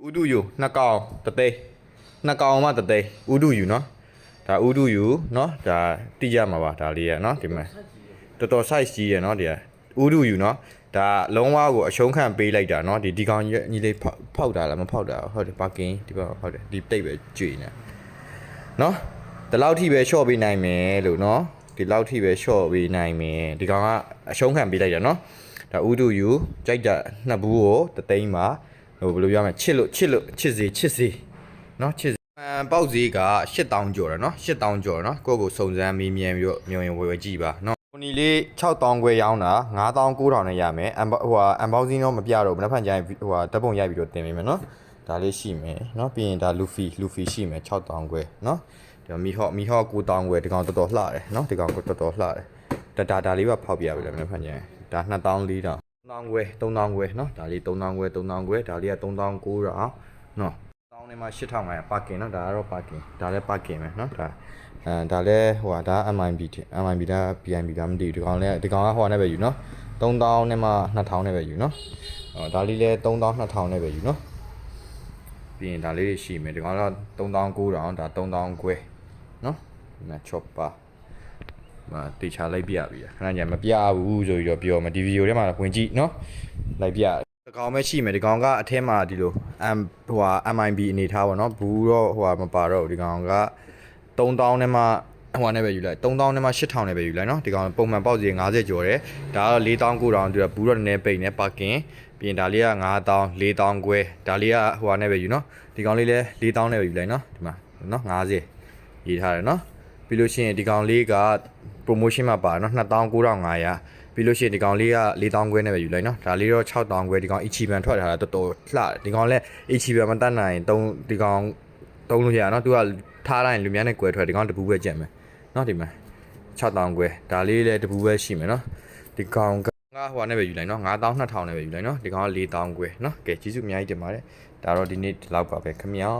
ဥဒုယူနှစ်ကောင်တသိန်းနှစ်ကောင်မှတသိန်းဥဒုယူနော်ဒါဥဒုယူနော်ဒါတိရမှာပါဒါလေးရနော်ဒီမှာတော်တော် size ကြီးရနော်ဒီကဥဒုယူနော်ဒါလုံးဝကိုအရှုံးခံပေးလိုက်တာနော်ဒီကောင်ညီလေးဖောက်တာလားမဖောက်တာဟုတ်တယ်ပါကင်ဒီဘက်ဟုတ်တယ်ဒီတိတ်ပဲကြွေနေနော်ဒီလောက်ထိပဲ short ပေးနိုင်မယ်လို့နော်ဒီလောက်ထိပဲ short ပေးနိုင်မယ်ဒီကောင်ကအရှုံးခံပေးလိုက်တာနော်ဒါဥဒုယူကြိုက်တာနှစ်ဘူးကိုတသိန်းပါဟိုဘယ်လိုပြောမလဲချစ်စေနော်ချစ်ပေါက်ဈေးက8000ကျော်တယ်နော်8000ကျော်နော်ကိုယ့်ကိုစုံစမ်းမေးမြန်းပြီးတော့မြင်ဝယ်ကြည့်ပါနော်ကိုနီလေး6000ခွဲရောင်းတာ9900နဲ့ရမယ်ဟိုဟာအန်ဘောက်ဇင်းတော့မပြတော့ဘယ်နှဖန်ကြရင်ဟိုဟာဓာတ်ပုံရိုက်ပြီးတော့တင်ပေးမယ်နော်ဒါလေးရှိမယ်နော်ပြီးရင်ဒါလူဖီရှိမယ်6000ခွဲနော်ဒီမီဟော့9000ခွဲဒီကောင်တော်တော်လှတယ်နော်ဒီကောင်တော်တော်လှတယ်ဒါလေးပါဖောက်ပြပြီလေဘယ်နှဖန်ကြရင်ဒါ2400 3000ခွဲနော်ဒါလေး3000ခွဲဒါလေးက3900နော်တောင်းနေမှာ8500ပါကင်နော်ဒါကတော့ပါကင်ဒါလည်းပါကင်ပဲနော်ဒါလည်းဟိုဟာဒါ MIB ဒါ BNB ဒါမသိဘူးဒီကောင်ကဟိုဟာနဲ့ပဲယူနော်3000နဲ့မှ2000နဲ့ပဲယူနော်ဒါလေးလည်း3000 2000နဲ့ပဲယူနော်ပြီးရင်ဒါလေးတွေရှိမယ်ဒီကောင်တော့3900ဒါ3000ခွဲနော်ဒီမှာ chopperတေချာလိုက်ပြပြီခဏညမပြဘူးဆိုပြီးတော့ပြောမယ်ဒီဗီဒီယိုထဲမှာဝင်ကြည့်နော်လိုက်ပြဒီကောင်ပဲရှိမယ်ဒီကောင်ကအထဲမှာဒီလိုဟိုဟာ MIB အနေထားပါနော်ဘူးတော့ဟိုဟာမပါတော့ဒီကောင်က3000နဲ့မှဟိုဟာနဲ့ပဲယူလိုက်3000နဲ့မှ8000နဲ့ပဲယူလိုက်နော်ဒီကောင်ပုံမှန်ပေါက်စီ50ကျော်တယ်ဒါကတော့4900သူကဘူးတော့နည်းနည်းပိတ်နေပါကင်ပြီးရင်ဒါလေးက9000 4000ခွဲဒါလေးကဟိုဟာနဲ့ပဲယူနော်ဒီကောင်လေးလည်း4000နဲ့ပဲယူလိုက်နော်ဒီမှာနော်50ရေးထားတယ်နော်ပြီးလို့ရှိရင်ဒီကောင်လေးက promotion မှာပါနော်29,500ပြီးလို့ရှိရင်ဒီကောင်လေးက4000ခွဲနဲ့ပဲယူလိုက်နော်ဒါလေးတော့6000ခွဲဒီကောင် Ichiban ထွက်ထားတာတော်တော်လှတယ်ဒီကောင်လည်း Ichiban မတတ်နိုင်ဒီကောင်သုံးလို့ရနော်သူကထားလိုက်ရင်လူများနဲ့ကွဲထွက်ဒီကောင်တပူပဲကြက်မယ်နော်ဒီမှာ6000ခွဲဒါလေးလည်းတပူပဲရှိမယ်နော်ဒီကောင်ကဟိုနဲ့ပဲယူလိုက်နော်9200နဲ့ပဲယူလိုက်နော်ဒီကောင်က4000ခွဲနော်ကဲကျေးဇူးအများကြီးတင်ပါတယ်ဒါတော့ဒီနေ့ဒီလောက်ပါပဲခင်ဗျာ